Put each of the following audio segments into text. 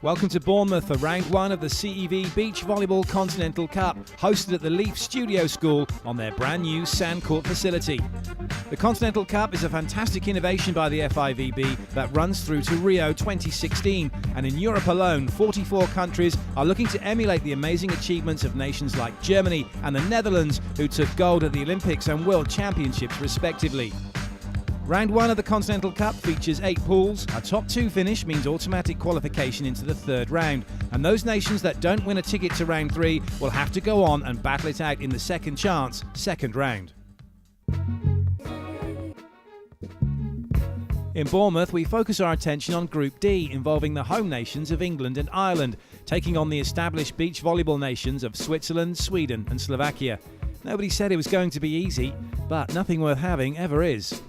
Welcome to Bournemouth for round one of the CEV Beach Volleyball Continental Cup, hosted at the Leaf Studio School on their brand new sand court facility. The Continental Cup is a fantastic innovation by the FIVB that runs through to Rio 2016, and in Europe alone, 44 countries are looking to emulate the amazing achievements of nations like Germany and the Netherlands, who took gold at the Olympics and World Championships respectively. Round one of the Continental Cup features 8 pools. A top 2 finish means automatic qualification into the third round, and those nations that don't win a ticket to round 3 will have to go on and battle it out in the second chance, second round. In Bournemouth, we focus our attention on Group D, involving the home nations of England and Ireland, taking on the established beach volleyball nations of Switzerland, Sweden and Slovakia. Nobody said it was going to be easy, but nothing worth having ever is.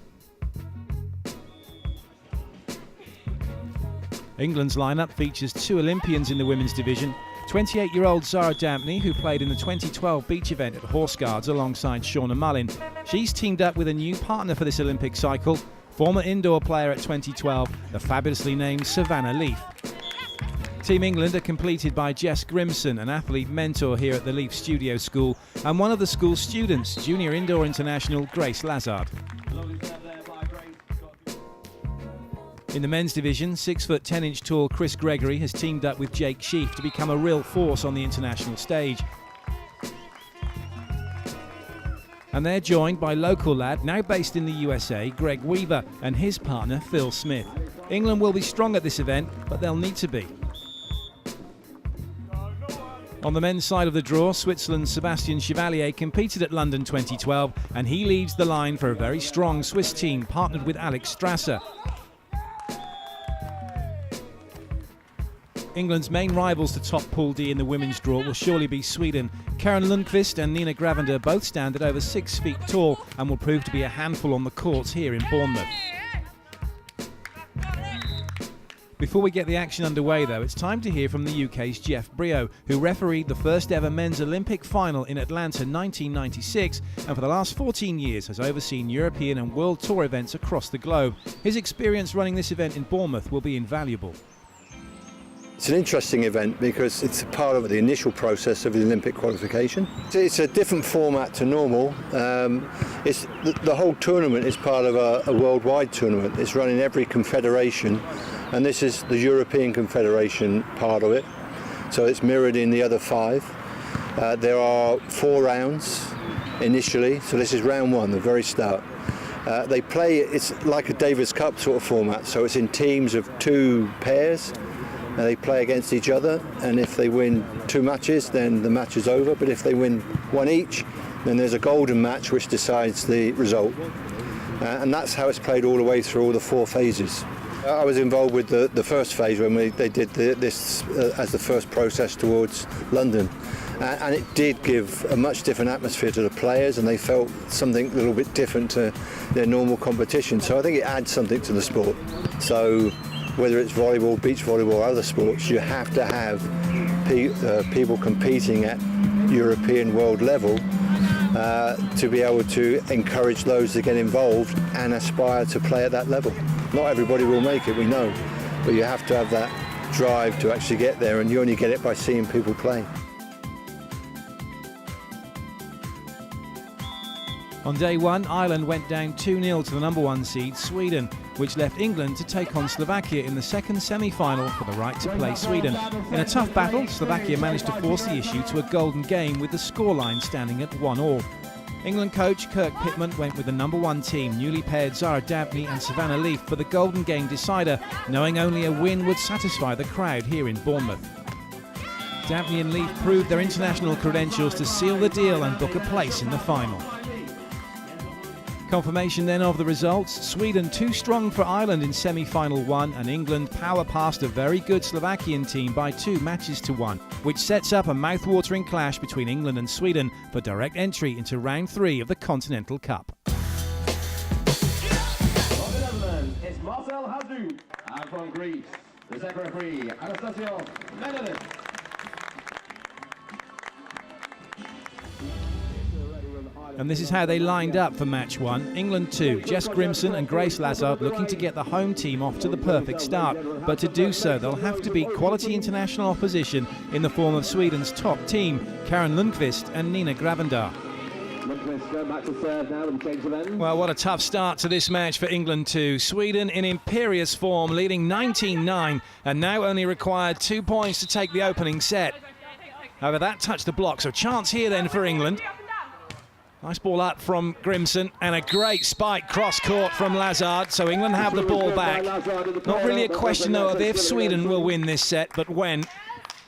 England's lineup features 2 Olympians in the women's division. 28-year-old Zara Dampney, who played in the 2012 beach event at Horse Guards alongside Shauna Mullin. She's teamed up with a new partner for this Olympic cycle, former indoor player at 2012, the fabulously named Savannah Leaf. Team England are completed by Jess Grimson, an athlete mentor here at the Leaf Studio School, and one of the school's students, junior indoor international Grace Lazard. In the men's division, 6'10" tall Chris Gregory has teamed up with Jake Sheaf to become a real force on the international stage. And they're joined by local lad, now based in the USA, Greg Weaver, and his partner Phil Smith. England will be strong at this event, but they'll need to be. On the men's side of the draw, Switzerland's Sebastian Chevalier competed at London 2012, and he leads the line for a very strong Swiss team partnered with Alex Strasser. England's main rivals to top Pool D in the women's draw will surely be Sweden. Karen Lundqvist and Nina Gravender both stand at over 6 feet tall and will prove to be a handful on the courts here in Bournemouth. Before we get the action underway though, it's time to hear from the UK's Jeff Brio, who refereed the first ever men's Olympic final in Atlanta 1996 and for the last 14 years has overseen European and World Tour events across the globe. His experience running this event in Bournemouth will be invaluable. It's an interesting event because it's a part of the initial process of the Olympic qualification. It's a different format to normal. The whole tournament is part of a worldwide tournament. It's run in every confederation, and this is the European Confederation part of it. So it's mirrored in the other 5. There are 4 rounds initially, so this is round 1, the very start. They play, it's like a Davis Cup sort of format, so it's in teams of 2 pairs. And they play against each other, and if they win 2 matches, then the match is over. But if they win 1 each, then there's a golden match which decides the result. And that's how it's played all the way through all the 4 phases. I was involved with the first phase when they did this as the first process towards London. And it did give a much different atmosphere to the players, and they felt something a little bit different to their normal competition. So I think it adds something to the sport. So whether it's volleyball, beach volleyball or other sports, you have to have people competing at European world level to be able to encourage those to get involved and aspire to play at that level. Not everybody will make it, we know, but you have to have that drive to actually get there, and you only get it by seeing people play. On day 1, Ireland went down 2-0 to the number 1 seed, Sweden, which left England to take on Slovakia in the second semi-final for the right to play Sweden. In a tough battle, Slovakia managed to force the issue to a golden game with the scoreline standing at 1-1. England coach Kirk Pittman went with the number 1 team, newly paired Zara Dampney and Savannah Leaf, for the golden game decider, knowing only a win would satisfy the crowd here in Bournemouth. Dampney and Leaf proved their international credentials to seal the deal and book a place in the final. Confirmation then of the results. Sweden too strong for Ireland in semi-final 1, and England power past a very good Slovakian team by 2 matches to 1, which sets up a mouth-watering clash between England and Sweden for direct entry into round 3 of the Continental Cup. From the Netherlands, it's Marcel Hazou, and from Greece, the second referee, Anastasios Menelis. Ready when And this is how they lined up for match one. England 2, Jess Grimson and Grace Lazard looking to get the home team off to the perfect start. But to do so, they'll have to beat quality international opposition in the form of Sweden's top team, Karen Lundqvist and Nina Gravendar. Well, what a tough start to this match for England too. Sweden in imperious form, leading 19-9, and now only required 2 points to take the opening set. However, that touched the block, so chance here then for England. Nice ball up from Grimson, and a great spike cross-court from Lazard, so England have the ball back. Not really a question, though, of if Sweden will win this set, but when.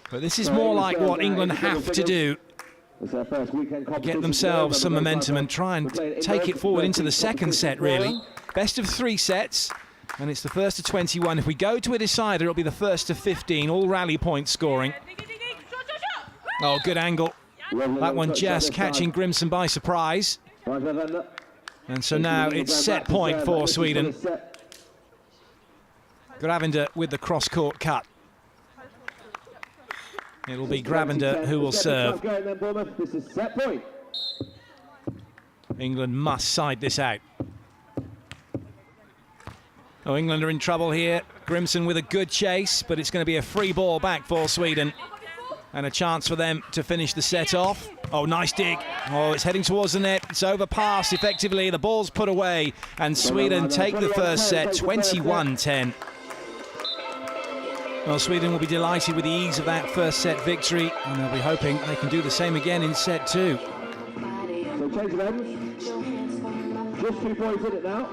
But this is more like what England have to do. Get themselves some momentum and try and take it forward into the second set, really. Best of 3 sets, and it's the first of 21. If we go to a decider, it'll be the first of 15, all rally point scoring. Oh, good angle. That one just catching Grimson by surprise. And so now it's set point for Sweden. Gravender with the cross-court cut. It'll be Gravender who will serve. England must side this out. Oh, England are in trouble here. Grimson with a good chase, but it's going to be a free ball back for Sweden. And a chance for them to finish the set off. Oh, nice dig. Oh, it's heading towards the net. It's overpassed effectively. The ball's put away. And Sweden take the first set, 21-10. Well, Sweden will be delighted with the ease of that first set victory, and they'll be hoping they can do the same again in set 2. So change of ends. Just 2 points in it now.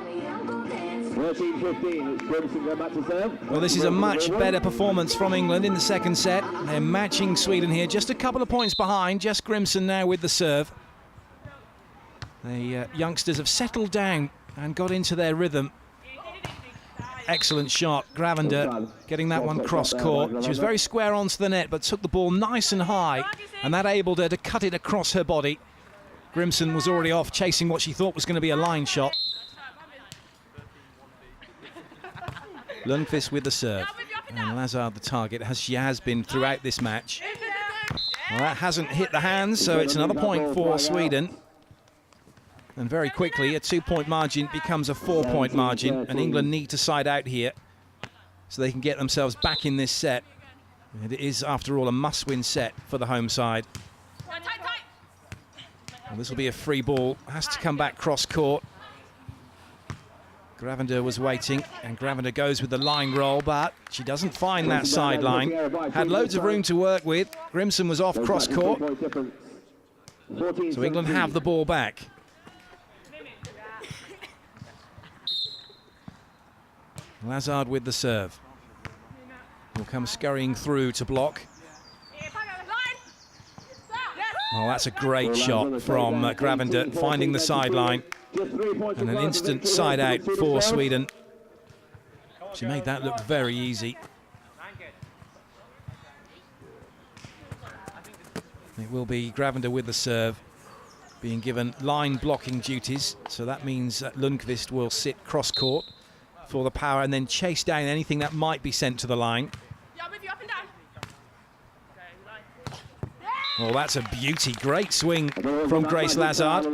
13-15, it's Grimson going back to serve. Well, this is a much better performance from England in the second set. They're matching Sweden here, just a couple of points behind. Jess Grimson now with the serve. The youngsters have settled down and got into their rhythm. Excellent shot. Gravender getting that one cross-court. She was very square onto the net, but took the ball nice and high, and that enabled her to cut it across her body. Grimson was already off, chasing what she thought was going to be a line shot. Lundqvist with the serve, and Lazard the target, as she has been throughout this match. Well, that hasn't hit the hands, so it's another point for Sweden. And very quickly, a 2-point margin becomes a 4-point margin, and England need to side out here so they can get themselves back in this set. And it is, after all, a must-win set for the home side. Well, this will be a free ball, has to come back cross-court. Gravender was waiting, and Gravender goes with the line roll, but she doesn't find that sideline. Had loads of room to work with. Grimson was off cross-court. So England have the ball back. Lazard with the serve. Will come scurrying through to block. Oh, that's a great shot from Gravender, finding the sideline. And an instant side out for Sweden. She made that look very easy. It will be Gravender with the serve, being given line blocking duties. So that means that Lundqvist will sit cross-court for the power and then chase down anything that might be sent to the line. Oh, that's a beauty. Great swing from Grace Lazard.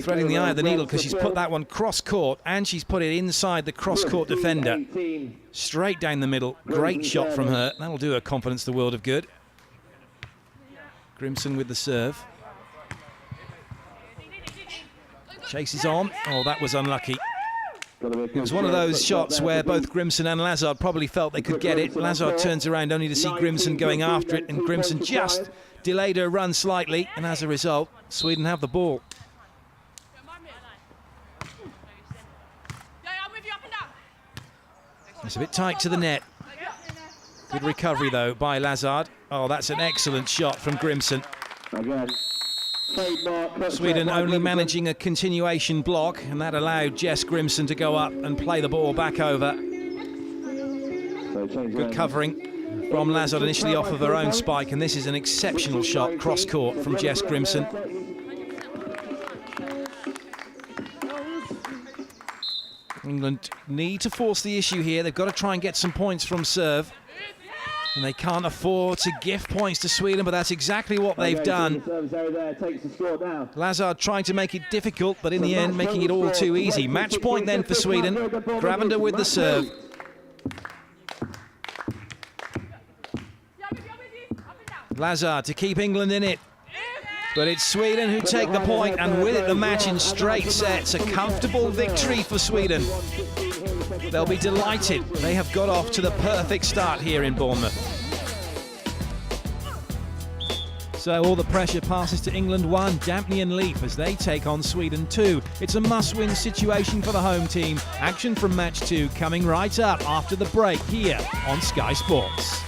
Threading the eye of the needle because she's put that one cross-court and she's put it inside the cross-court defender. Straight down the middle. Great shot from her. That'll do her confidence the world of good. Grimson with the serve. Chases on. Oh, that was unlucky. It was one of those shots where both Grimson and Lazard probably felt they could get it. Lazard turns around only to see Grimson going after it, and Grimson just delayed her run slightly, and as a result, Sweden have the ball. It's a bit tight to the net. Good recovery, though, by Lazard. Oh, that's an excellent shot from Grimson. Sweden only managing a continuation block, and that allowed Jess Grimson to go up and play the ball back over. Good covering from Lazard initially off of her own spike, and this is an exceptional shot cross-court from Jess Grimson. England need to force the issue here. They've got to try and get some points from serve. And they can't afford to gift points to Sweden, but that's exactly what they've done. Lazard trying to make it difficult, but in the end making it all too easy. Match point then for Sweden. Gravender with the serve. Lazard to keep England in it. But it's Sweden who take the point, and with it the match in straight sets. A comfortable victory for Sweden. They'll be delighted. They have got off to the perfect start here in Bournemouth. So all the pressure passes to England 1, Dampney and Leaf as they take on Sweden 2. It's a must-win situation for the home team. Action from match 2 coming right up after the break here on Sky Sports.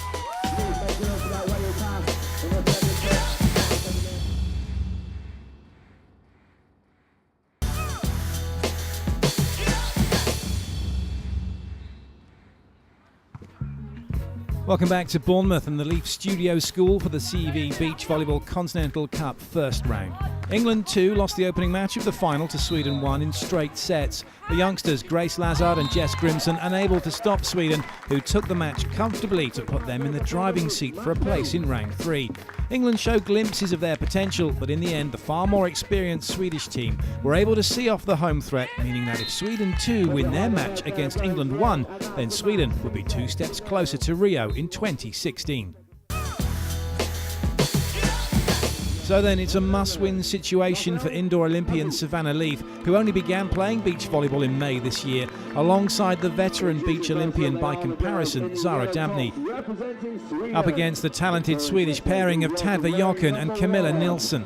Welcome back to Bournemouth and the Leaf Studio School for the CEV Beach Volleyball Continental Cup first round. England 2 lost the opening match of the final to Sweden 1 in straight sets. The youngsters Grace Lazard and Jess Grimson unable to stop Sweden, who took the match comfortably to put them in the driving seat for a place in round 3. England showed glimpses of their potential, but in the end the far more experienced Swedish team were able to see off the home threat, meaning that if Sweden 2 win their match against England 1, then Sweden would be 2 steps closer to Rio in 2016. So then it's a must-win situation for indoor Olympian Savannah Leaf, who only began playing beach volleyball in May this year, alongside the veteran beach Olympian by comparison, Zara Dampney, up against the talented Swedish pairing of Tadva Jochen and Camilla Nilsson.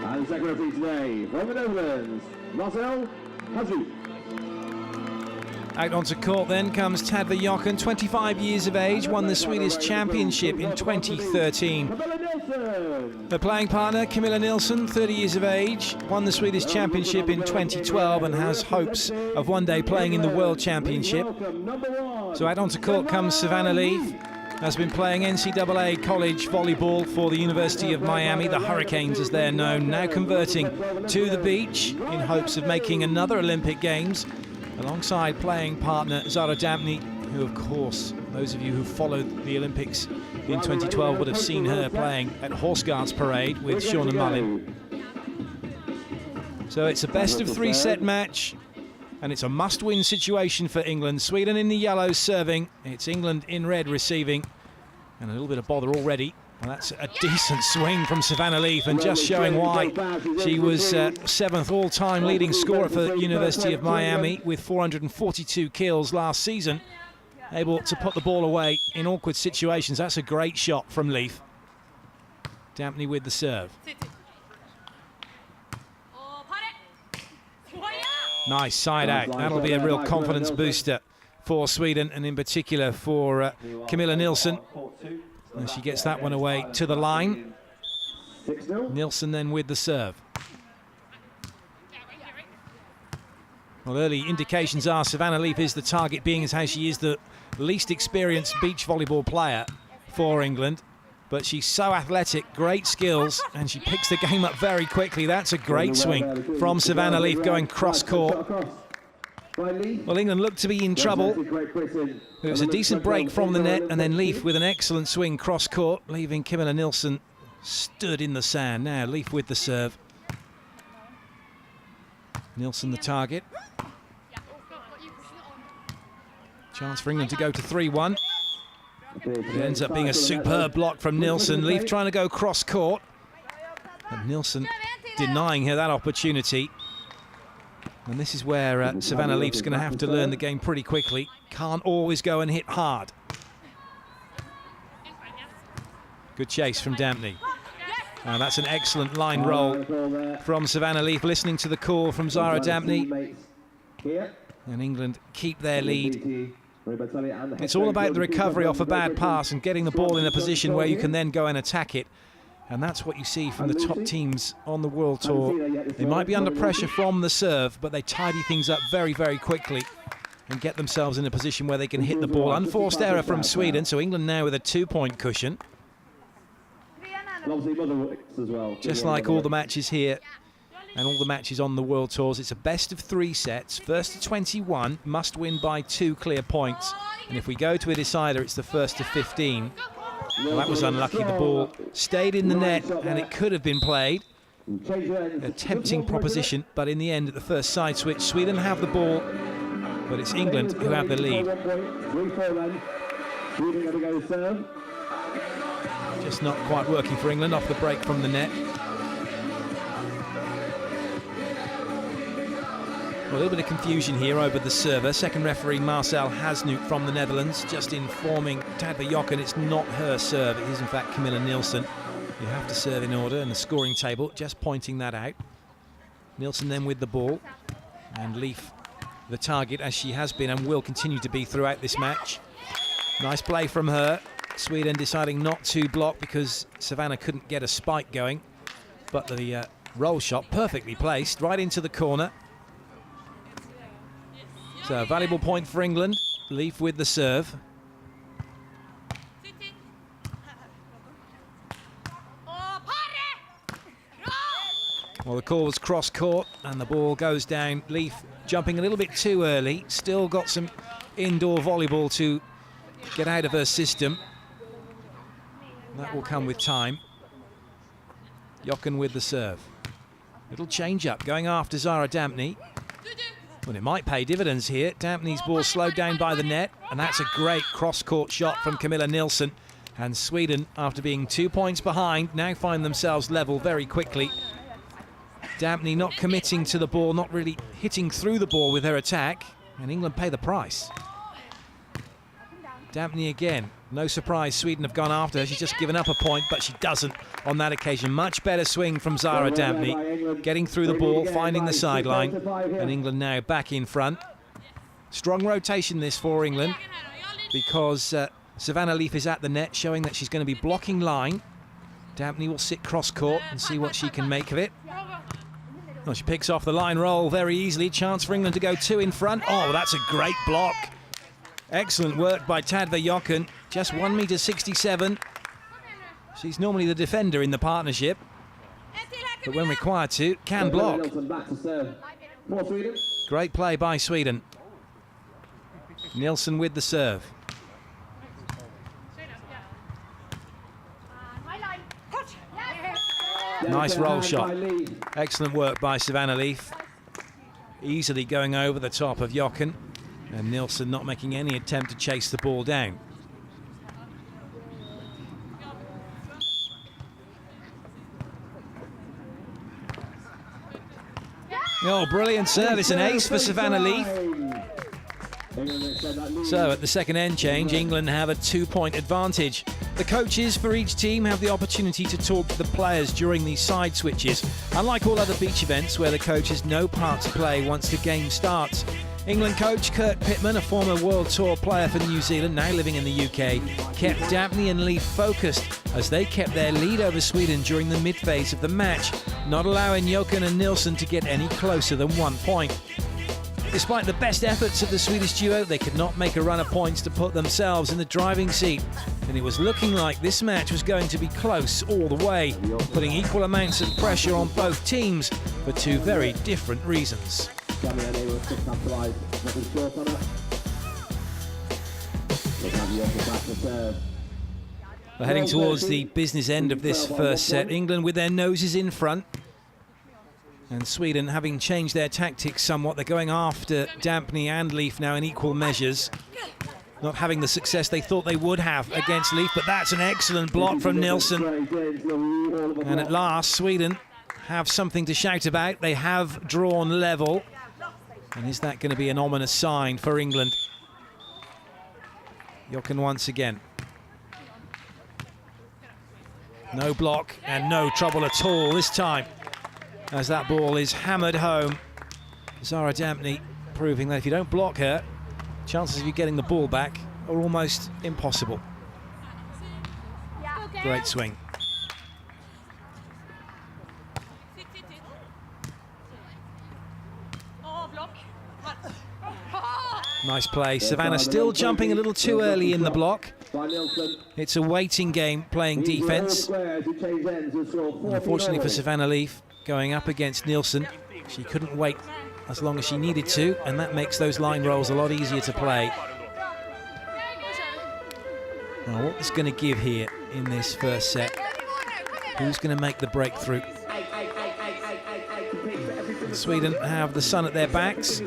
And second referee today from the Netherlands, Marcel Hazou. Out onto court then comes Tadva Jochen, 25 years of age, won the Swedish Championship in 2013. Her playing partner, Camilla Nilsson, 30 years of age, won the Swedish Championship in 2012 and has hopes of one day playing in the World Championship. So out onto court comes Savannah Leaf, has been playing NCAA college volleyball for the University of Miami, the Hurricanes as they're known, now converting to the beach in hopes of making another Olympic Games, alongside playing partner Zara Dampney, who of course those of you who followed the Olympics in 2012 would have seen her playing at Horse Guards Parade with Shauna Mullin. So it's a best of 3 set match, and it's a must-win situation for England. Sweden in the yellow serving, it's England in red receiving, and a little bit of bother already. Well, that's a decent swing from Savannah Leaf, and just showing why. She was 7th all-time leading scorer for the University of Miami with 442 kills last season, able to put the ball away in awkward situations. That's a great shot from Leaf. Dampney with the serve. Nice side out. That'll be a real confidence booster for Sweden, and in particular for Camilla Nilsson. And she gets that one away to the line. Nilsson then with the serve. Well, early indications are Savannah Leaf is the target, being as how she is the least experienced beach volleyball player for England. But she's so athletic, great skills, and she picks the game up very quickly. That's a great swing from Savannah Leaf going cross-court. Well, England looked to be in trouble. It was a decent break from the net, and then Leaf with an excellent swing cross-court, leaving Camilla Nilsson stood in the sand. Now Leaf with the serve. Nilsson the target. Chance for England to go to 3-1. It ends up being a superb block from Nilsson. Leaf trying to go cross-court, and Nilsson denying her that opportunity. And this is where Savannah Leaf's going to have to learn the game pretty quickly. Can't always go and hit hard. Good chase from Dampney. That's an excellent line roll from Savannah Leaf, listening to the call from Zara Dampney. And England keep their lead. It's all about the recovery off a bad pass and getting the ball in a position where you can then go and attack it. And that's what you see from the top teams on the World Tour. They might be under pressure from the serve, but they tidy things up very, very quickly and get themselves in a position where they can hit the ball. Unforced error from Sweden, so England now with a 2-point cushion. Just like all the matches here and all the matches on the World Tours, it's a best of 3 sets. First to 21, must win by 2 clear points. And if we go to a decider, it's the first to 15. Well, that was unlucky. The ball stayed in the net, and it could have been played. A tempting proposition, but in the end, at the first side switch, Sweden have the ball, but it's England who have the lead. Just not quite working for England off the break from the net. Well, a little bit of confusion here over the server. Second referee Marcel Hasnoot from the Netherlands just informing Tadva Jokken it's not her serve. It is in fact Camilla Nielsen. You have to serve in order, and the scoring table just pointing that out. Nielsen then with the ball, and Leaf the target, as she has been and will continue to be throughout this match. Nice play from her. Sweden deciding not to block because Savannah couldn't get a spike going, but the roll shot perfectly placed right into the corner. So a valuable point for England. Leaf with the serve. Well, the call was cross court and the ball goes down. Leaf jumping a little bit too early. Still got some indoor volleyball to get out of her system. That will come with time. Jokken with the serve. Little change up going after Zara Dampney. Well, it might pay dividends here. Dampney's ball slowed down by the net, and that's a great cross-court shot from Camilla Nielsen. And Sweden, after being 2 points behind, now find themselves level very quickly. Dampney not committing to the ball, not really hitting through the ball with her attack, and England pay the price. Dampney again. No surprise Sweden have gone after her. She's just given up a point, but she doesn't on that occasion. Much better swing from Zara Dampney. Getting through the ball, finding the sideline. And England now back in front. Strong rotation this for England because Savannah Leaf is at the net, showing that she's going to be blocking line. Dampney will sit cross-court and see what she can make of it. Well, she picks off the line roll very easily. Chance for England to go 2 in front. Oh, that's a great block. Excellent work by Tadva Jokken. Just 1.67 meters. She's normally the defender in the partnership, but when required to, can block. Great play by Sweden. Nielsen with the serve. Nice roll shot. Excellent work by Savannah Leaf. Easily going over the top of Jokken. And Nielsen not making any attempt to chase the ball down. Oh, brilliant service, an ace for Savannah Leaf. So at the second end change, England have a 2-point advantage. The coaches for each team have the opportunity to talk to the players during these side switches, unlike all other beach events where the coach has no part to play once the game starts. England coach Kurt Pittman, a former World Tour player for New Zealand, now living in the UK, kept Dampney and Leaf focused as they kept their lead over Sweden during the mid-phase of the match, not allowing Jokken and Nielsen to get any closer than 1 point. Despite the best efforts of the Swedish duo, they could not make a run of points to put themselves in the driving seat. And it was looking like this match was going to be close all the way, putting equal amounts of pressure on both teams for 2 very different reasons. We're heading towards the business end of this first set. England with their noses in front. And Sweden having changed their tactics somewhat. They're going after Dampney and Leaf now in equal measures. Not having the success they thought they would have against Leaf, but that's an excellent block from Nielsen. And at last, Sweden have something to shout about. They have drawn level. And is that going to be an ominous sign for England? Jokken once again. No block and no trouble at all this time, as that ball is hammered home. Zara Dampney proving that if you don't block her, chances of you getting the ball back are almost impossible. Great swing. Nice play. Savannah still jumping a little too early in the block. by Nielsen. It's a waiting game, playing defence. Unfortunately for Savannah Leaf, going up against Nielsen, she couldn't wait as long as she needed to, and that makes those line rolls a lot easier to play. Now, what is going to give here in this first set? Who's going to make the breakthrough? Sweden have the sun at their backs.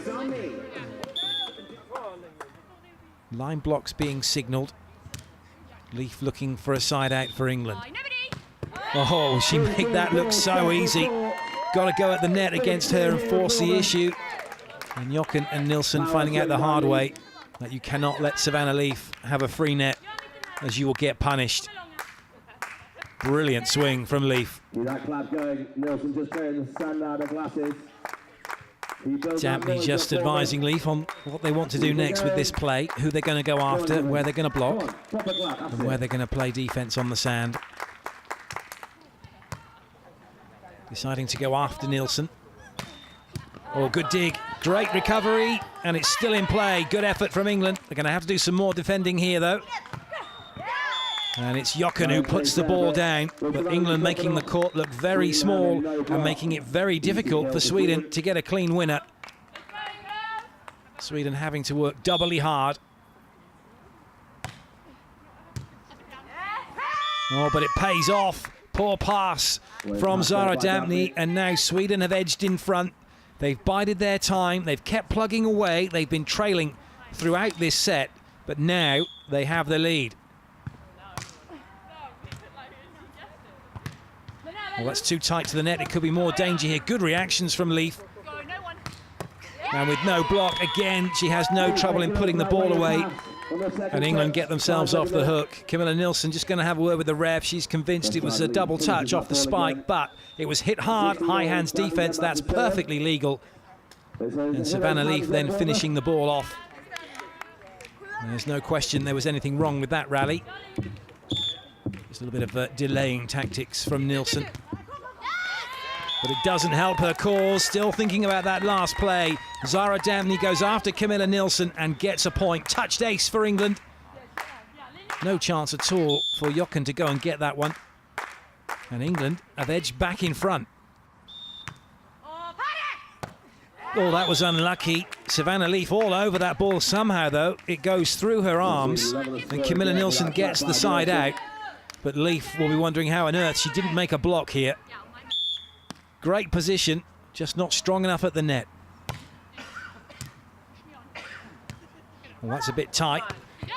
Line blocks being signalled. Leaf looking for a side out for England. Oh, she made that look so easy. Got to go at the net against her and force the issue. And Jochen and Nielsen finding out the hard way that you cannot let Savannah Leaf have a free net, as you will get punished. Brilliant swing from Leaf. Dampney just advising Leaf on what they want to do next with this play, who they're going to go after, where they're going to block, and where they're going to play defence on the sand. Deciding to go after Nielsen. Oh, good dig. Great recovery, and it's still in play. Good effort from England. They're going to have to do some more defending here, though. And it's Jochen who puts the ball down, but England making the court look very small and making it very difficult for Sweden to get a clean winner. Sweden having to work doubly hard. Oh, but it pays off. Poor pass from Zara Dampney, and now Sweden have edged in front. They've bided their time. They've kept plugging away. They've been trailing throughout this set, but now they have the lead. Well, that's too tight to the net. It could be more danger here. Good reactions from Leaf. And with no block, again, she has no trouble in putting the ball away. And England get themselves off the hook. Camilla Nielsen just going to have a word with the ref. She's convinced it was a double touch off the spike, but it was hit hard, high hands defence. That's perfectly legal. And Savannah Leaf then finishing the ball off. There's no question there was anything wrong with that rally. Just a little bit of delaying tactics from Nielsen. But it doesn't help her cause. Still thinking about that last play. Zara Dampney goes after Camilla Nielsen and gets a point. Touched ace for England. No chance at all for Jochen to go and get that one. And England have edged back in front. Oh, that was unlucky. Savannah Leaf all over that ball somehow, though. It goes through her arms, and Camilla Nielsen gets the side out. But Leaf will be wondering how on earth she didn't make a block here. Great position, just not strong enough at the net. Well, that's a bit tight,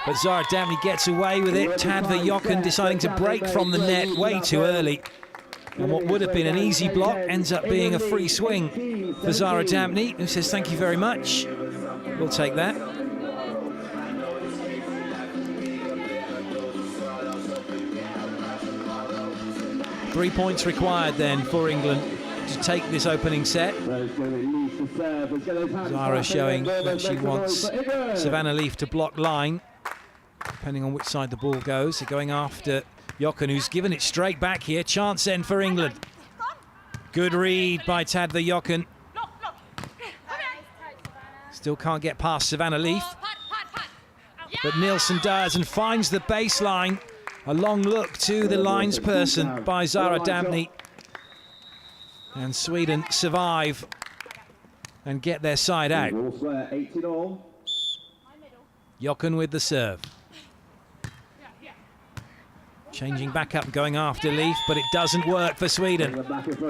but Zara Dampney gets away with it. Tadva Jochen deciding to break from the net way too early. And what would have been an easy block ends up being a free swing for Zara Dampney, who says thank you very much. We'll take that. Three points required then for England to take this opening set. Zara showing that she wants Savannah Leaf to block line, depending on which side the ball goes. They're going after Jochen, who's given it straight back here. Chance then for England. Good read by Tadva Jochen. Still can't get past Savannah Leaf. But Nielsen does and finds the baseline. A long look to the lines person by Zara Dampney. And Sweden survive and get their side out. Jochen with the serve. Changing back up, going after Leaf, but it doesn't work for Sweden.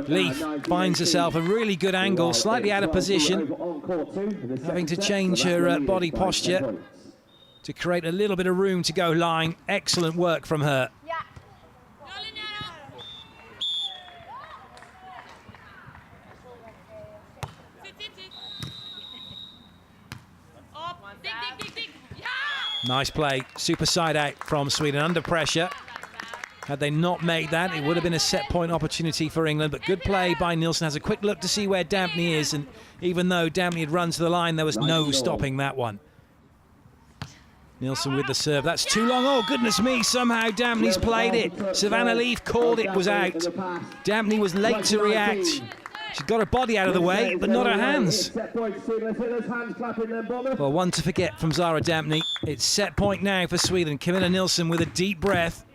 Leaf finds herself a really good angle, slightly out of position, having to change her body posture to create a little bit of room to go line. Excellent work from her. Nice play, super side out from Sweden, under pressure. Had they not made that, it would have been a set point opportunity for England, but good play by Nielsen. Has a quick look to see where Dampney is, and even though Dampney had run to the line, there was no stopping that one. Nielsen with the serve, that's too long. Oh, goodness me, somehow Dampney's played it. Savannah Leaf called it was out. Dampney was late to react. She's got her body out of the way, but not her hands. Well, one to forget from Zara Dampney. It's set point now for Sweden. Camilla Nilsson with a deep breath.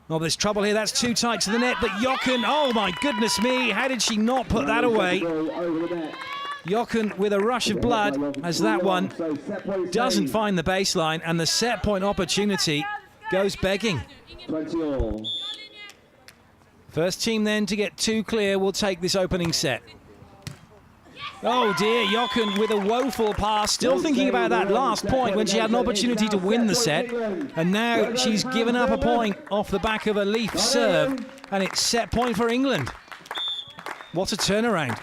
Oh, there's trouble here. That's too tight to the net, but Jochen, oh my goodness me, how did she not put that away? Jochen with a rush of blood as that one doesn't find the baseline, and the set point opportunity goes begging. 20-all. First team then to get two clear will take this opening set. Oh dear, Jochen with a woeful pass, still thinking about that last point when she had an opportunity to win the set. And now she's given up a point off the back of a Leaf serve, and it's set point for England. What a turnaround.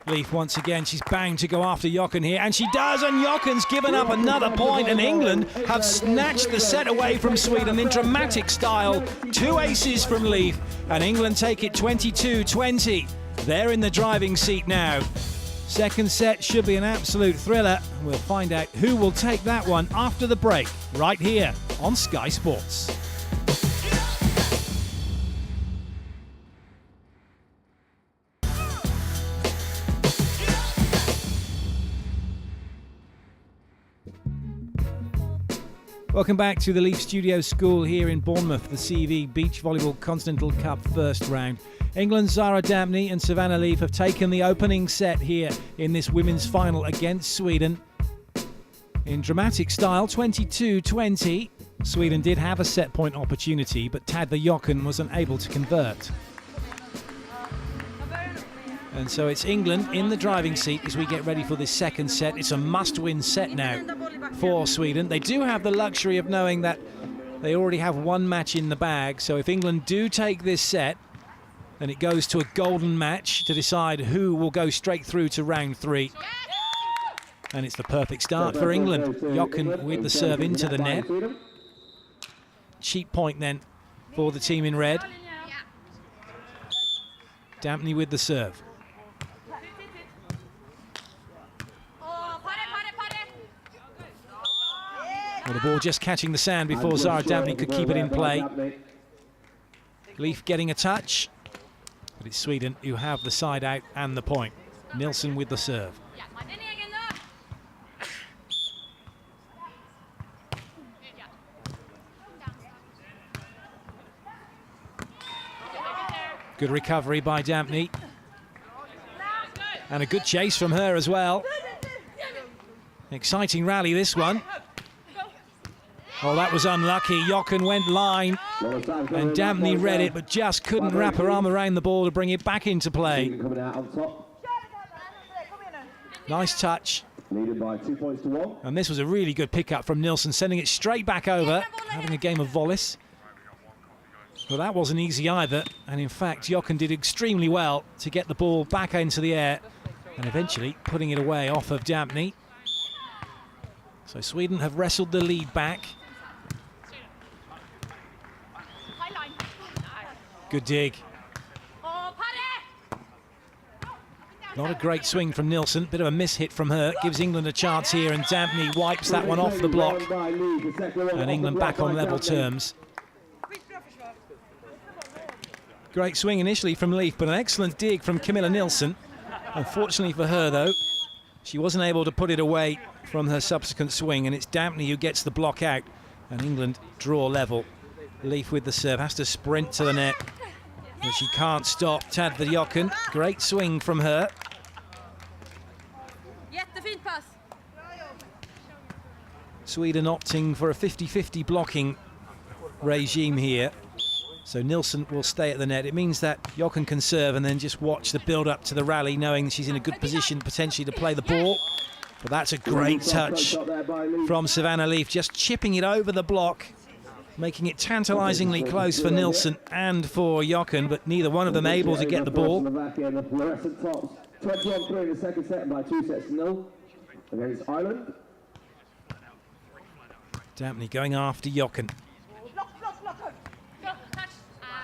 Leaf once again, she's banged to go after Jochen here, and she does, and Jochen's given up another point, and England have snatched the set away from Sweden in dramatic style. Two aces from Leaf, and England take it 22-20. They're in the driving seat now. Second set should be an absolute thriller. We'll find out who will take that one after the break, right here on Sky Sports. Welcome back to the Leaf Studio School here in Bournemouth, the CEV Beach Volleyball Continental Cup first round. England's Zara Dampney and Savannah Leaf have taken the opening set here in this women's final against Sweden. In dramatic style, 22-20. Sweden did have a set point opportunity, but Tadva Jochen was unable to convert. And so it's England in the driving seat as we get ready for this second set. It's a must-win set now for Sweden. They do have the luxury of knowing that they already have one match in the bag. So if England do take this set, then it goes to a golden match to decide who will go straight through to round three. And it's the perfect start for England. Jochen with the serve into the net. Cheap point then for the team in red. Dampney with the serve. Well, the ball just catching the sand before Zara Dampney could keep it in play. Leaf getting a touch, but it's Sweden who have the side out and the point. Nilsson with the serve. Good recovery by Dampney. And a good chase from her as well. Exciting rally, this one. Oh, that was unlucky. Jochen went line, and Dampney read it, but just couldn't wrap her arm around the ball to bring it back into play. Nice touch. And this was a really good pickup from Nilsson, sending it straight back over, having a game of volleys. Well, that wasn't easy either, and in fact, Jochen did extremely well to get the ball back into the air and eventually putting it away off of Dampney. So Sweden have wrestled the lead back. Good dig. Not a great swing from Nilsson, bit of a miss-hit from her. Gives England a chance here, and Dampney wipes that one off the block. And England back on level terms. Great swing initially from Leaf, but an excellent dig from Camilla Nilsson. Unfortunately for her, though, she wasn't able to put it away from her subsequent swing, and it's Dampney who gets the block out, and England draw level. Leaf with the serve, has to sprint to the net, but she can't stop Tadva Jochen. Great swing from her. Sweden opting for a 50-50 blocking regime here. So Nilsson will stay at the net. It means that Jochen can serve and then just watch the build-up to the rally, knowing that she's in a good position potentially to play the ball. But that's a great touch from Savannah Leaf, just chipping it over the block, making it tantalisingly close for Nilsson and for Jochen, but neither one of them able to get the ball. 21-3 in the second set by 2-0 against Ireland. Dampney going after Jochen.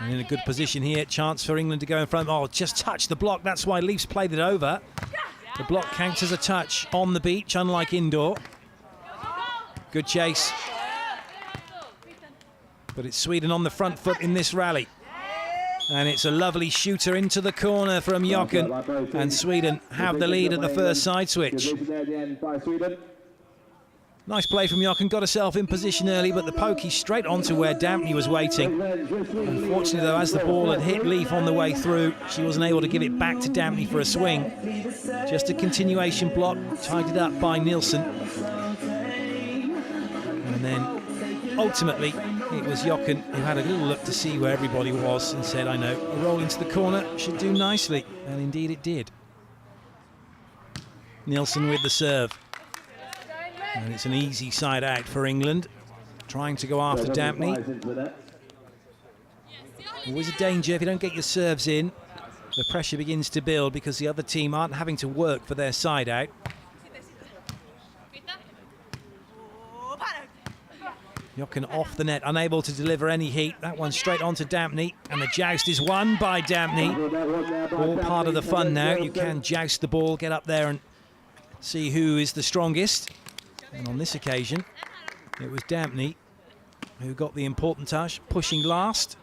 And in a good position here, chance for England to go in front. Oh, just touched the block, that's why Leafs played it over. The block counts as a touch on the beach, unlike indoor. Good chase. But it's Sweden on the front foot in this rally. And it's a lovely shooter into the corner from Jochen. And Sweden have the lead at the first side switch. Nice play from Jochen, got herself in position early, but the pokey straight onto where Dampney was waiting. Unfortunately, though, as the ball had hit Leaf on the way through, she wasn't able to give it back to Dampney for a swing. Just a continuation block, tied it up by Nielsen. And then, ultimately, it was Jochen who had a little look to see where everybody was and said, I know, a roll into the corner should do nicely. And indeed it did. Nielsen with the serve. And it's an easy side out for England, trying to go after Dampney. Always a danger if you don't get your serves in. The pressure begins to build because the other team aren't having to work for their side out. Jochen off the net, unable to deliver any heat. That one straight onto Dampney, and the joust is won by Dampney. All part of the fun now. You can joust the ball, get up there and see who is the strongest. And on this occasion, it was Dampney who got the important touch, pushing last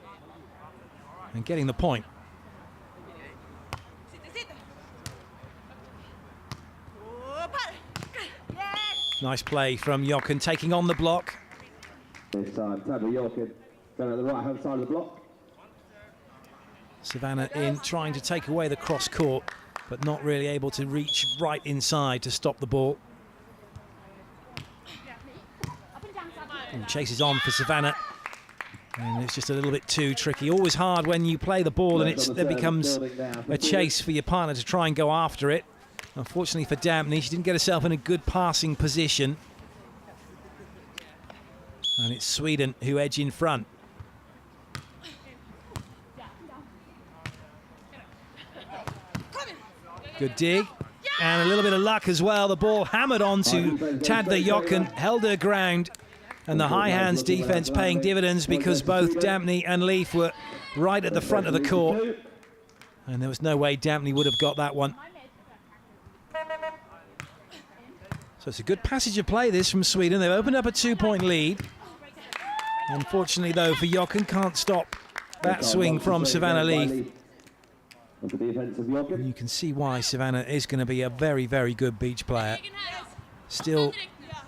and getting the point. Nice play from Jochen, taking on the block. This time, Jochen going at the right-hand side of the block. Savannah in, trying to take away the cross court, but not really able to reach right inside to stop the ball. And chases on for Savannah, and it's just a little bit too tricky. Always hard when you play the ball and there becomes a chase for your partner to try and go after it. Unfortunately for Dampney, she didn't get herself in a good passing position. And it's Sweden who edge in front. Good dig. And a little bit of luck as well. The ball hammered onto Tadde Jochen, held her ground. And the high hands defence paying dividends because both Dampney and Leaf were right at the front of the court. And there was no way Dampney would have got that one. So it's a good passage of play, this, from Sweden. They've opened up a 2-point lead. Unfortunately, though, for Jochen, can't stop that swing from Savannah Leaf. And you can see why Savannah is going to be a very, very good beach player. Still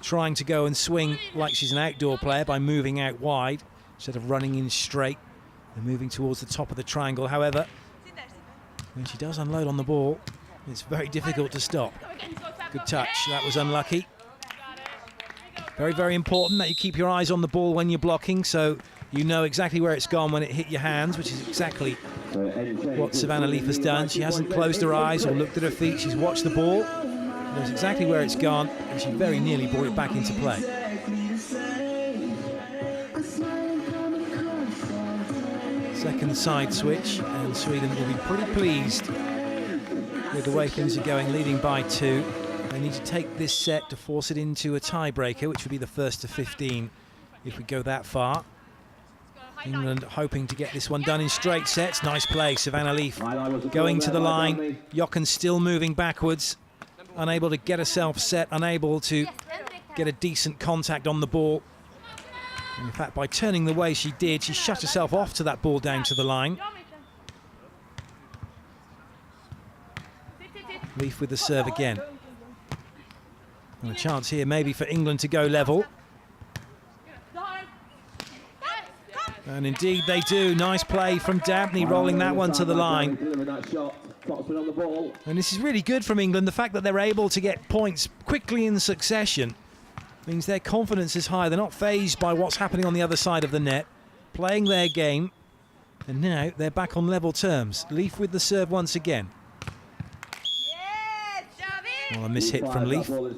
trying to go and swing like she's an outdoor player by moving out wide instead of running in straight and moving towards the top of the triangle. However, when she does unload on the ball, it's very difficult to stop. Good touch, that was unlucky. Very, very important that you keep your eyes on the ball when you're blocking, so you know exactly where it's gone when it hit your hands, which is exactly what Savannah Leaf has done. She hasn't closed her eyes or looked at her feet, she's watched the ball, knows exactly where it's gone, and she very nearly brought it back into play. Second side switch, and Sweden will be pretty pleased with the way things are going, leading by 2. They need to take this set to force it into a tiebreaker, which would be the first to 15 if we go that far. England hoping to get this one done in straight sets. Nice play, Savannah Leaf going to the line. Jochen still moving backwards, unable to get herself set, unable to get a decent contact on the ball. And in fact, by turning the way she did, she shut herself off to that ball down to the line. Leaf with the serve again. And a chance here maybe for England to go level. And indeed they do. Nice play from Dampney, rolling that one to the line. And this is really good from England. The fact that they're able to get points quickly in succession means their confidence is high. They're not fazed by what's happening on the other side of the net, playing their game. And now they're back on level terms. Leaf with the serve once again. Well, a miss hit from Leaf. So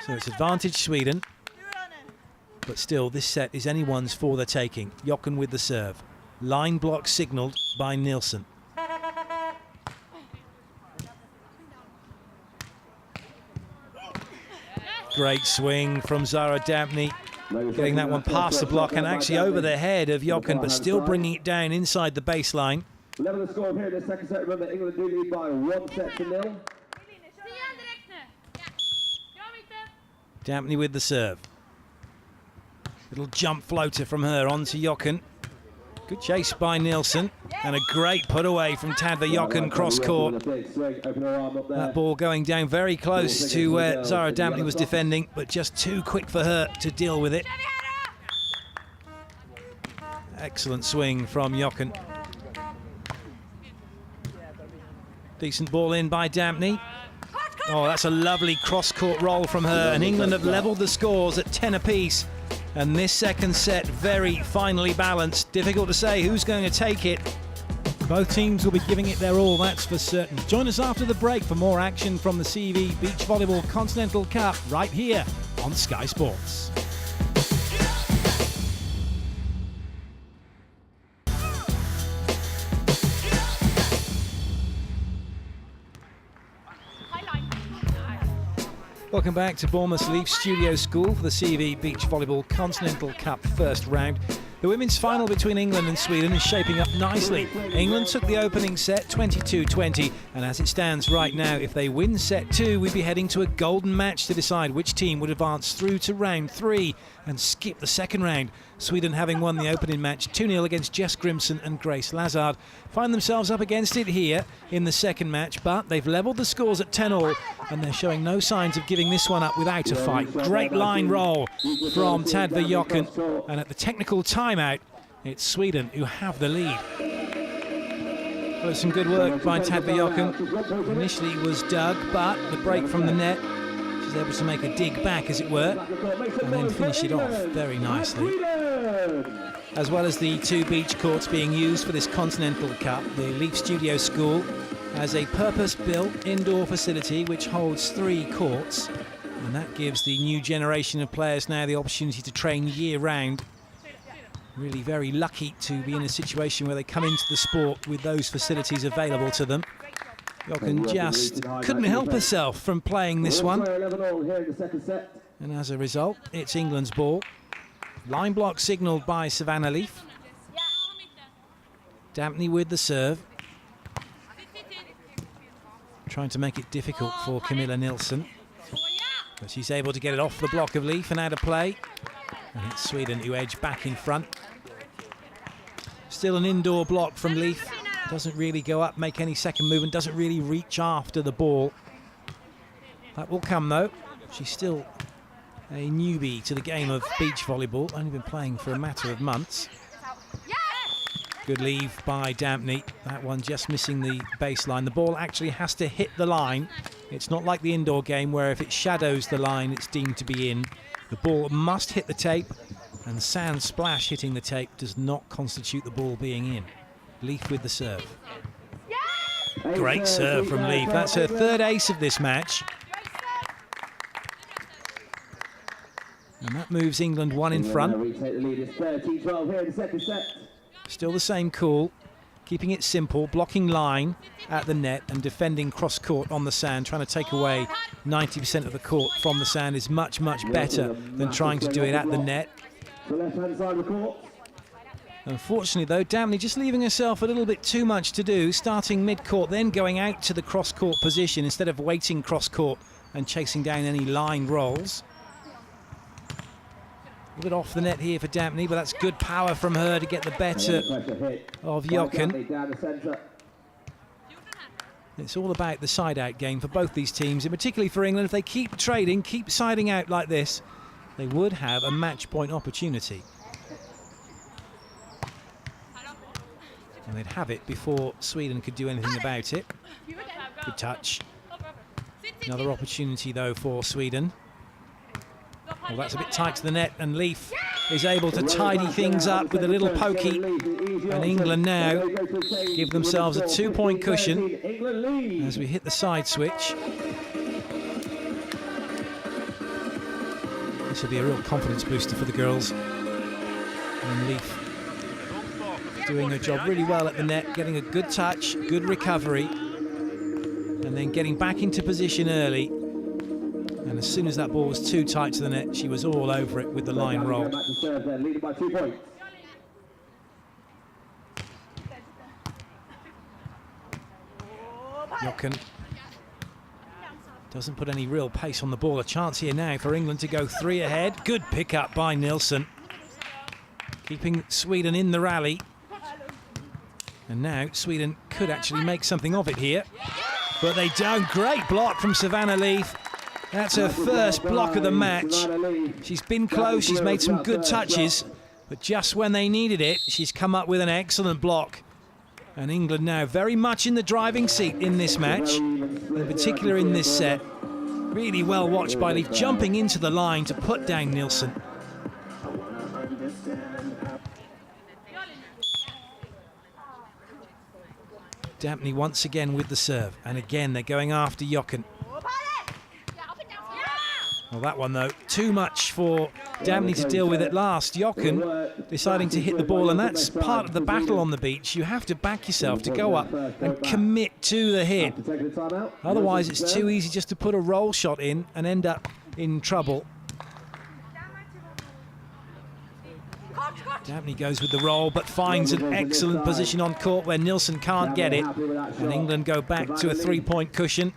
it's advantage Sweden. But still, this set is anyone's for the taking. Jochen with the serve. Line block signalled by Nielsen. Great swing from Zara Dampney. Getting that one past the block and actually over the head of Jochen, but still bringing it down inside the baseline. Level the score here in the second set. Remember, England do lead by 1-0. Dampney with the serve. Little jump floater from her onto Jochen. Good chase by Nielsen, and a great put away from Tadva Jochen cross court. That ball going down very close to where Zara Dampney was defending, but just too quick for her to deal with it. Excellent swing from Jochen. Decent ball in by Dampney. Oh, that's a lovely cross-court roll from her, and England have levelled the scores at 10 apiece. And this second set, very finely balanced. Difficult to say who's going to take it. Both teams will be giving it their all, that's for certain. Join us after the break for more action from the CEV Beach Volleyball Continental Cup right here on Sky Sports. Welcome back to Bournemouth's Leaf Studio School for the CEV Beach Volleyball Continental Cup first round. The women's final between England and Sweden is shaping up nicely. England took the opening set 22-20, and as it stands right now, if they win set 2, we'd be heading to a golden match to decide which team would advance through to round 3 and skip the second round. Sweden, having won the opening match 2-0 against Jess Grimson and Grace Lazard, find themselves up against it here in the second match, but they've levelled the scores at 10-all, and they're showing no signs of giving this one up without a fight. Great line roll from Tadva Jochen, and at the technical timeout, it's Sweden who have the lead. Well, some good work by Tadva Jochen. Initially it was dug, but the break from the net, she's able to make a dig back, as it were, and then finish it off very nicely. As well as the 2 beach courts being used for this Continental Cup, the Leaf Studio School has a purpose-built indoor facility which holds 3 courts, and that gives the new generation of players now the opportunity to train year-round. Really very lucky to be in a situation where they come into the sport with those facilities available to them. Jochen just couldn't help herself from playing this one, and as a result, it's England's ball. Line block signalled by Savannah Leaf. Dampney with the serve. Trying to make it difficult for Camilla Nilsson. But she's able to get it off the block of Leaf and out of play. And it's Sweden who edge back in front. Still an indoor block from Leaf. Doesn't really go up, make any second movement, doesn't really reach after the ball. That will come though. She's still a newbie to the game of beach volleyball, only been playing for a matter of months. Good leave by Dampney. That one just missing the baseline. The ball actually has to hit the line. It's not like the indoor game where if it shadows the line, it's deemed to be in. The ball must hit the tape, and sand splash hitting the tape does not constitute the ball being in. Leaf with the serve. Great serve from Leaf. That's her 3rd ace of this match. And that moves England 1 in front. Still the same call, keeping it simple, blocking line at the net and defending cross-court on the sand. Trying to take away 90% of the court from the sand is much, much better than trying to do it at the net. Unfortunately though, Dampney just leaving herself a little bit too much to do, starting mid-court, then going out to the cross-court position instead of waiting cross-court and chasing down any line rolls. A bit off the net here for Dampney, but that's good power from her to get the better of Jochen. It's all about the side-out game for both these teams, and particularly for England. If they keep trading, keep siding out like this, they would have a match point opportunity. And they'd have it before Sweden could do anything about it. Good touch. Another opportunity, though, for Sweden. Well, that's a bit tight to the net, and Leaf is able to tidy things up with a little pokey. And England now give themselves a 2-point cushion as we hit the side switch. This will be a real confidence booster for the girls. And Leaf doing her job really well at the net, getting a good touch, good recovery, and then getting back into position early. And as soon as that ball was too tight to the net, she was all over it with the line roll. Jochen doesn't put any real pace on the ball. A chance here now for England to go 3 ahead. Good pick up by Nilsson, keeping Sweden in the rally. And now Sweden could actually make something of it here. But they don't. Great block from Savannah Leaf. That's her first block of the match. She's been close, she's made some good touches, but just when they needed it, she's come up with an excellent block. And England now very much in the driving seat in this match, in particular in this set. Really well watched by Leaf, jumping into the line to put down Nielsen. Dampney once again with the serve, and again they're going after Jochen. Well, that one, though, too much for Dampney to deal with at last. Jochen deciding to hit the ball, and that's part of the battle on the beach. You have to back yourself to go up and commit to the hit. Otherwise, it's too easy just to put a roll shot in and end up in trouble. Dampney goes with the roll, but finds an excellent position on court where Nielsen can't get it. And England go back to a three-point cushion.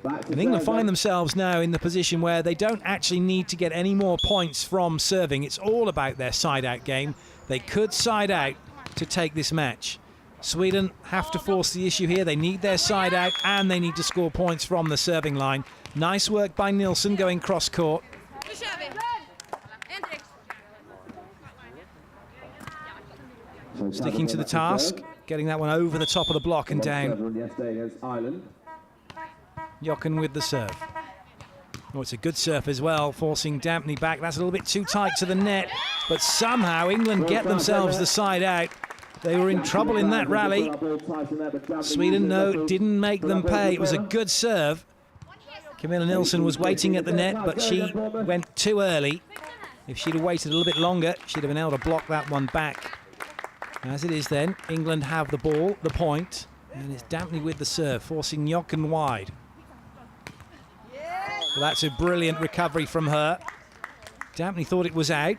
And England find themselves now in the position where they don't actually need to get any more points from serving. It's all about their side-out game. They could side out to take this match. Sweden have to force the issue here. They need their side-out and they need to score points from the serving line. Nice work by Nielsen going cross-court. Sticking to the task, getting that one over the top of the block and down. Jochen with the serve. Oh, it's a good serve as well, forcing Dampney back. That's a little bit too tight to the net, but somehow England get themselves the side out. They were in trouble in that rally. Sweden, no, didn't make them pay. It was a good serve. Camilla Nilsson was waiting at the net, but she went too early. If she'd have waited a little bit longer, she'd have been able to block that one back. As it is then, England have the ball, the point, and it's Dampney with the serve, forcing Jochen wide. Well, that's a brilliant recovery from her. Dampney thought it was out.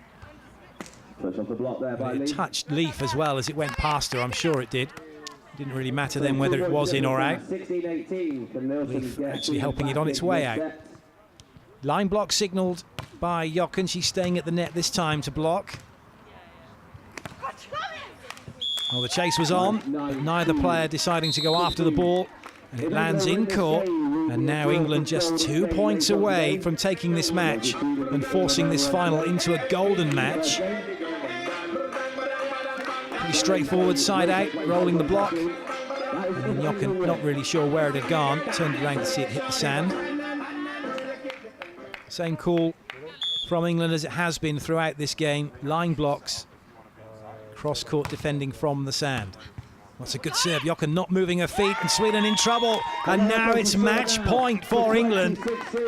But it touched Leaf as well as it went past her, I'm sure it did. It didn't really matter then whether it was in or out. Leaf actually helping it on its way out. Line block signalled by Jochen. She's staying at the net this time to block. Well, the chase was on, but neither player deciding to go after the ball. And it lands in court, and now England just 2 points away from taking this match and forcing this final into a golden match. Pretty straightforward side out, rolling the block. And Jochen not really sure where it had gone, turned it around to see it hit the sand. Same call from England as it has been throughout this game. Line blocks, cross-court defending from the sand. That's a good serve. Jochen not moving her feet, and Sweden in trouble. And now it's match point for England.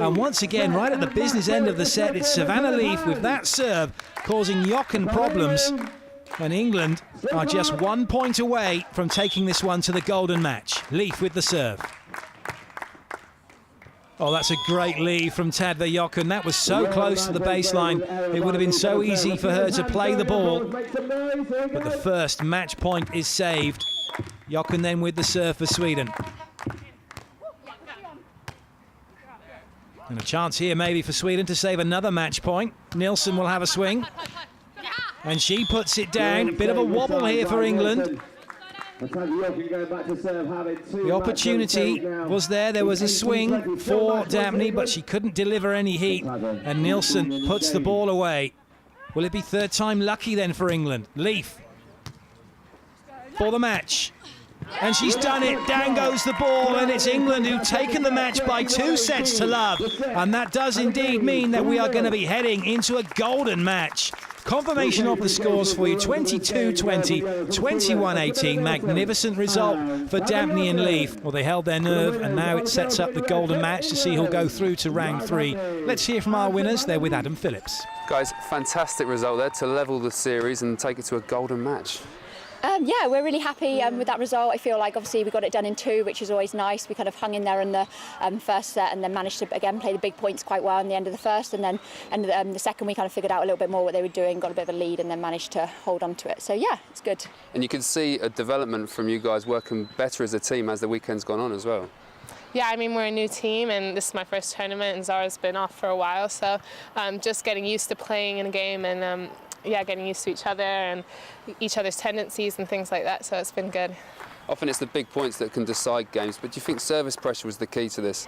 And once again, right at the business end of the set, it's Savannah Leaf with that serve causing Jochen problems. And England are just 1 point away from taking this one to the golden match. Leaf with the serve. Oh, that's a great lead from Tadva Jochen. That was so close to the baseline. It would have been so easy for her to play the ball. But the first match point is saved. Jochen then with the serve for Sweden. And a chance here maybe for Sweden to save another match point. Nilsson will have a swing. And she puts it down. A bit of a wobble here for England. The opportunity was there. There was a swing for Dampney, but she couldn't deliver any heat. And Nilsson puts the ball away. Will it be third time lucky then for England? Leaf for the match. And she's done it. Down goes the ball, and it's England who've taken the match by 2 sets to love. And that does indeed mean that we are going to be heading into a golden match. Confirmation of the scores for you, 22-20, 21-18. Magnificent result for Dampney and Leaf. Well, they held their nerve, and now it sets up the golden match to see who'll go through to round 3. Let's hear from our winners. They're with Adam Phillips. Guys, fantastic result there to level the series and take it to a golden match. Yeah, we're really happy with that result. I feel like obviously we got it done in 2, which is always nice. We kind of hung in there in the first set and then managed to again play the big points quite well in the end of the first, and then the second we kind of figured out a little bit more what they were doing, got a bit of a lead, and then managed to hold on to it. So yeah, it's good. And you can see a development from you guys working better as a team as the weekend's gone on as well. Yeah, I mean, we're a new team and this is my first tournament, and Zara's been off for a while, so just getting used to playing in a game and yeah, getting used to each other and each other's tendencies and things like that. So it's been good. Often it's the big points that can decide games, but do you think service pressure was the key to this?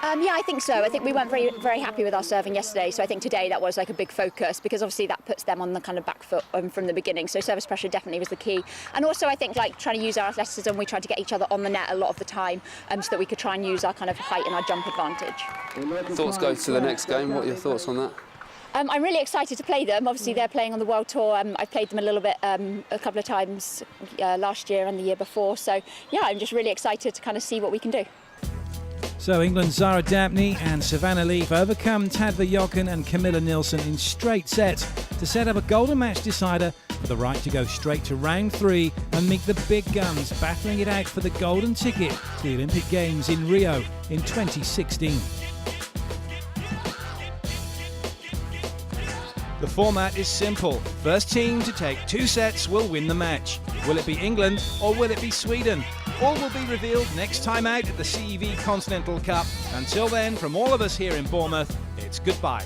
Yeah, I think so. I think we weren't very happy with our serving yesterday, so I think today that was like a big focus, because obviously that puts them on the kind of back foot from the beginning. So service pressure definitely was the key, and also I think like trying to use our athleticism. We tried to get each other on the net a lot of the time, so that we could try and use our kind of height and our jump advantage. Thoughts go to the next game. What are your thoughts on that? I'm really excited to play them. Obviously, they're playing on the World Tour. I've played them a little bit, a couple of times last year and the year before. So, yeah, I'm just really excited to kind of see what we can do. So England's Zara Dabney and Savannah Leaf overcome Tadva Jochen and Camilla Nilsson in straight sets to set up a golden match decider for the right to go straight to round 3 and meet the big guns battling it out for the golden ticket to the Olympic Games in Rio in 2016. The format is simple. First team to take 2 sets will win the match. Will it be England or will it be Sweden? All will be revealed next time out at the CEV Continental Cup. Until then, from all of us here in Bournemouth, it's goodbye.